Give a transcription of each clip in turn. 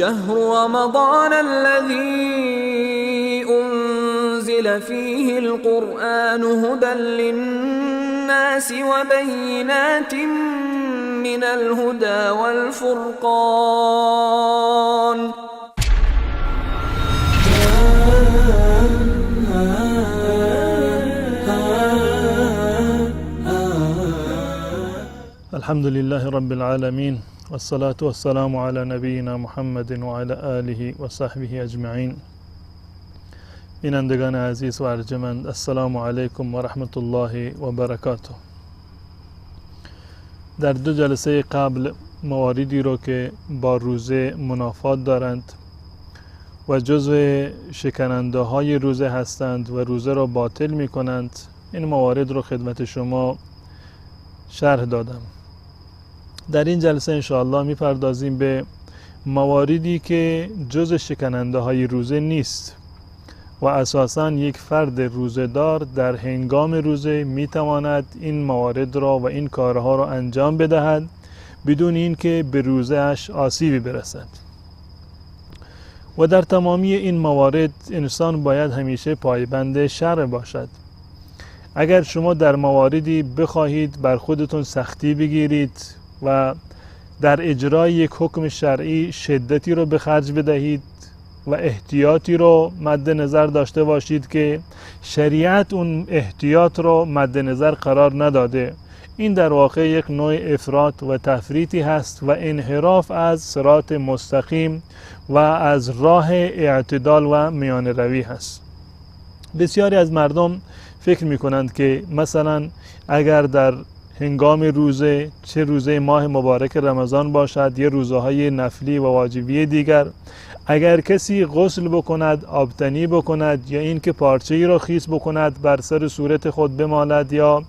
شهر رمضان الذي أنزل فيه القرآن هدى للناس وبينات من الهدى والفرقان. الحمد لله رب العالمين والصلاة والسلام على نبینا محمد و علی آله و صحبه اجمعین. بینندگان عزیز و ارجمند، السلام علیکم و رحمت الله و برکاته. در دو جلسه قبل مواردی رو که با روزه منافات دارند و جزو شکننده های روزه هستند و روزه را باطل می کنند، این موارد رو خدمت شما شرح دادم. در این جلسه انشاءالله میپردازیم به مواردی که جز شکننده های روزه نیست و اساساً یک فرد روزه‌دار در هنگام روزه میتواند این موارد را و این کارها را انجام بدهد بدون اینکه به روزه‌اش آسیبی برسد. و در تمامی این موارد انسان باید همیشه پایبند شرع باشد. اگر شما در مواردی بخواهید بر خودتون سختی بگیرید و در اجرای یک حکم شرعی شدتی رو به خرج بدهید و احتیاطی رو مد نظر داشته باشید که شریعت اون احتیاط رو مد نظر قرار نداده، این در واقع یک نوع افراط و تفریطی هست و انحراف از صراط مستقیم و از راه اعتدال و میان روی هست. بسیاری از مردم فکر می کنند که مثلا اگر در هنگام روزه، چه روزه ماه مبارک رمضان باشد یا روزه های نفلی و واجبی دیگر، اگر کسی غسل بکند، آبتنی بکند یا اینکه پارچه‌ای را خیس بکند بر سر صورت خود بمالد یا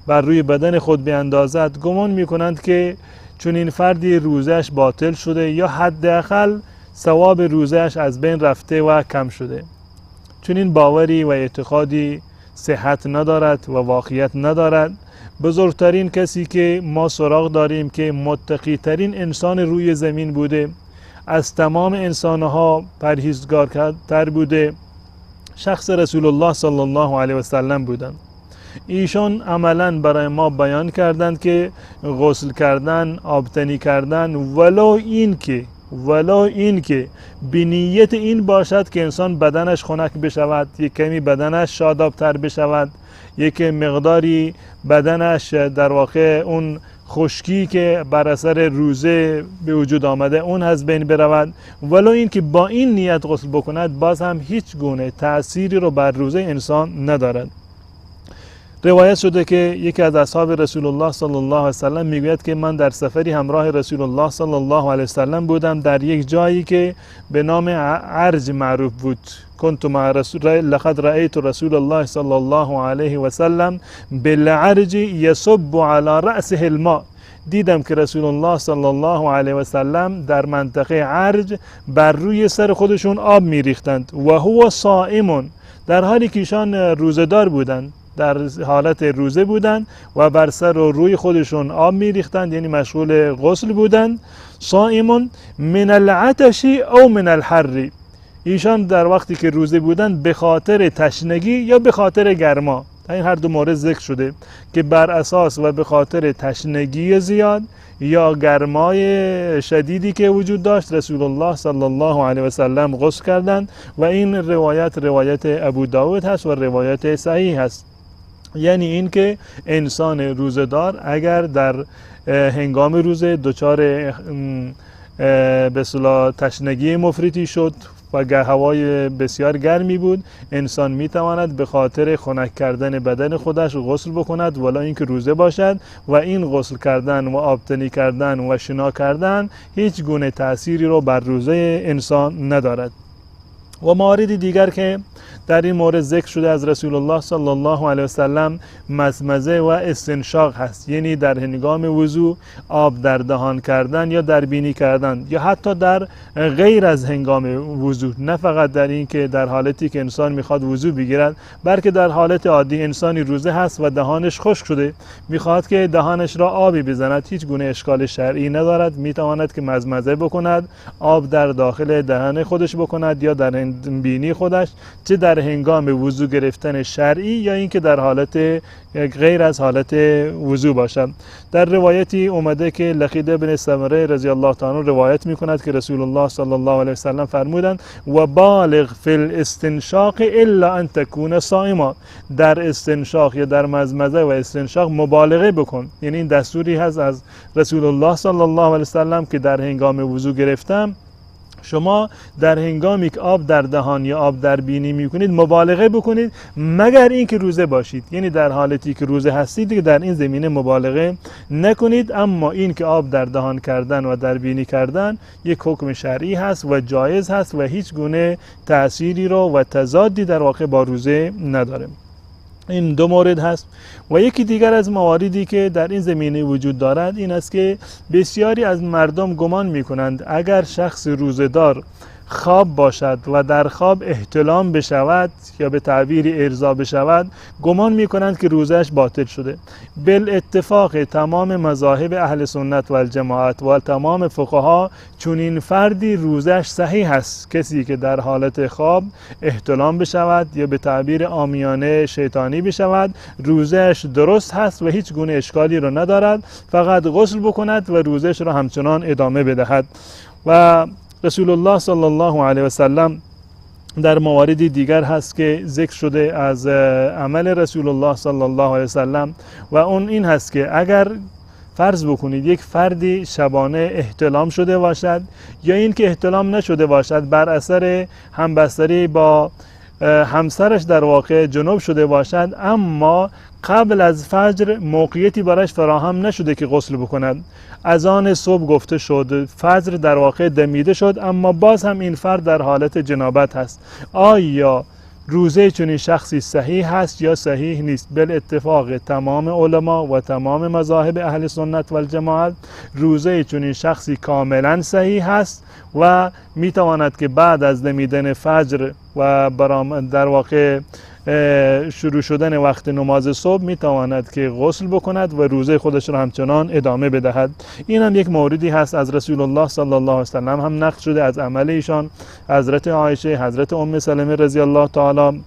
بر روی بدن خود بیندازد، گمان میکنند که چون این فردی روزهش باطل شده یا حداقل ثواب روزهش از بین رفته و کم شده. چون این باوری و اعتقادی صحت ندارد و واقعیت ندارد. بزرگترین کسی که ما سراغ داریم که متقی ترین انسان روی زمین بوده، از تمام انسانها پرهیزگارتر بوده، شخص رسول الله صلی الله علیه و سلم بودند. ایشان عملا برای ما بیان کردند که غسل کردن، آبتنی کردن، ولو این که به نیت این باشد که انسان بدنش خنک بشود، یک کمی بدنش شادابتر بشود، یک مقداری بدنش در واقع اون خشکی که بر اثر روزه به وجود آمده اون از بین برود، ولو این که با این نیت غسل بکند، باز هم هیچ گونه تأثیری رو بر روزه انسان ندارد. روایت شده که یکی از اصحاب رسول الله صلی الله علیه و سلم میگوید که من در سفری همراه رسول الله صلی الله علیه و سلم بودم در یک جایی که به نام عرج معروف بود. كنت مع لقد رأيت رسول الله صلی الله علیه و سلم بالعرج يصب على رأسه الماء. دیدم که رسول الله صلی الله علیه و سلم در منطقه عرج بر روی سر خودشون آب میریختند و هو صائم، در حالی که ایشان روزه‌دار بودند، در حالت روزه بودند و بر سر و روی خودشون آب میریختند، یعنی مشغول غسل بودند. صائم من العطش او من الحر، ایشان در وقتی که روزه بودند به خاطر تشنگی یا به خاطر گرما، این هر دو مورد ذکر شده که بر اساس و به خاطر تشنگی زیاد یا گرمای شدیدی که وجود داشت رسول الله صلی الله علیه و سلم غسل کردند و این روایت ابو داود هست و روایت صحیح هست. یعنی این که انسان روزه‌دار اگر در هنگام روزه دچار به اصطلاح تشنگی مفرطی شد و هوای بسیار گرمی بود، انسان میتواند به خاطر خنک کردن بدن خودش غسل بکند ولا اینکه روزه باشد و این غسل کردن و آبتنی کردن و شنا کردن هیچ گونه تأثیری رو بر روزه انسان ندارد. و موارد دیگر که در این مورد ذکر شده از رسول الله صلی الله علیه وسلم مزمزه و استنشاق هست، یعنی در هنگام وضو آب در دهان کردن یا در بینی کردن یا حتی در غیر از هنگام وضو، نه فقط در این که در حالتی که انسان میخواد وضو بگیرد، بلکه در حالت عادی انسانی روزه هست و دهانش خشک شده میخواد که دهانش را آبی بزند، هیچ گونه اشکال شرعی ندارد، میتواند که مزمزه بکند، آب در داخل دهان خودش بکند یا در بینی خودش، چه در هنگام وضو گرفتن شرعی یا اینکه در حالت غیر از حالت وضو باشد. در روایتی اومده که لقید بن سمره رضی الله تعالی روایت میکند که رسول الله صلی الله علیه وسلم فرمودند و بالغ فی الاستنشاق الا ان تکون صائما، در استنشاق یا در مزمزه و استنشاق مبالغه بکن، یعنی این دستوری هست از رسول الله صلی الله علیه وسلم که در هنگام وضو گرفتم شما در هنگامی که آب در دهان یا آب در بینی میکنید مبالغه بکنید مگر اینکه روزه باشید، یعنی در حالتی که روزه هستید که در این زمینه مبالغه نکنید. اما این که آب در دهان کردن و در بینی کردن یک حکم شرعی هست و جایز هست و هیچ گونه تأثیری رو و تضادی در واقع با روزه نداره. این دو مورد هست. و یکی دیگر از مواردی که در این زمینه وجود دارد این است که بسیاری از مردم گمان می کنند اگر شخص روزه‌دار خواب باشد و در خواب احتلام بشود یا به تعبیر ارضا بشود، گمان می کنند که روزش باطل شده. بالاتفاق تمام مذاهب اهل سنت و الجماعت و تمام فقها چنین فردی روزش صحیح است. کسی که در حالت خواب احتلام بشود یا به تعبیر عامیانه شیطانی بشود، روزش درست هست و هیچ گونه اشکالی را ندارد، فقط غسل بکند و روزش را همچنان ادامه بدهد. و رسول الله صلی الله علیه و سلم در مواردی دیگر هست که ذکر شده از عمل رسول الله صلی الله علیه و سلم و اون این هست که اگر فرض بکنید یک فردی شبانه احتلام شده باشد یا این که احتلام نشده باشد، بر اثر همبستری با همسرش در واقع جنوب شده باشد، اما قبل از فجر موقعیتی برایش فراهم نشده که غسل بکند، اذان صبح گفته شد، فجر در واقع دمیده شد، اما باز هم این فرد در حالت جنابت هست، آیا روزه چنین شخصی صحیح هست یا صحیح نیست؟ بالاتفاق تمام علما و تمام مذاهب اهل سنت و الجماعت روزه چنین شخصی کاملا صحیح هست و میتواند که بعد از دمیدن فجر و در واقع شروع شدن وقت نماز صبح میتواند که غسل بکند و روزه خودش را همچنان ادامه بدهد. این هم یک موردی هست از رسول الله صلی الله علیه وسلم هم نقل شده از عمل ایشان. حضرت عایشه، حضرت ام سلمه رضی الله تعالی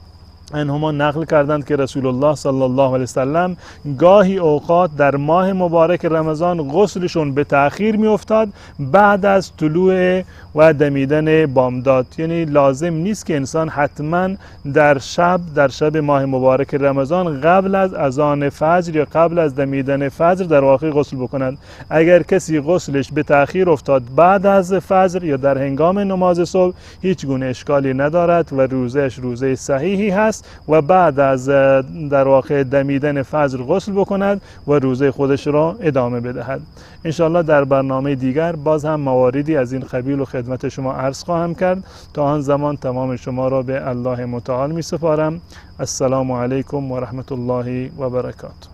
عنهما نقل کردند که رسول الله صلی الله علیه وسلم گاهی اوقات در ماه مبارک رمضان غسلشون به تأخیر می افتاد بعد از طلوع و دمیدن بامداد، یعنی لازم نیست که انسان حتما در شب ماه مبارک رمضان قبل از اذان فجر یا قبل از دمیدن فجر در واقع غسل بکند. اگر کسی غسلش به تأخیر افتاد بعد از فجر یا در هنگام نماز صبح هیچ گونه اشکالی ندارد و روزش روزه صحیحی هست و بعد از در واقع دمیدن فجر غسل بکند و روزه خودش را ادامه بدهد. انشاءالله در برنامه دیگر باز هم مواردی از این قبیل و خدمت شما عرض خواهم کرد. تا آن زمان تمام شما را به الله متعال می سپارم. السلام علیکم و رحمت الله و برکاته.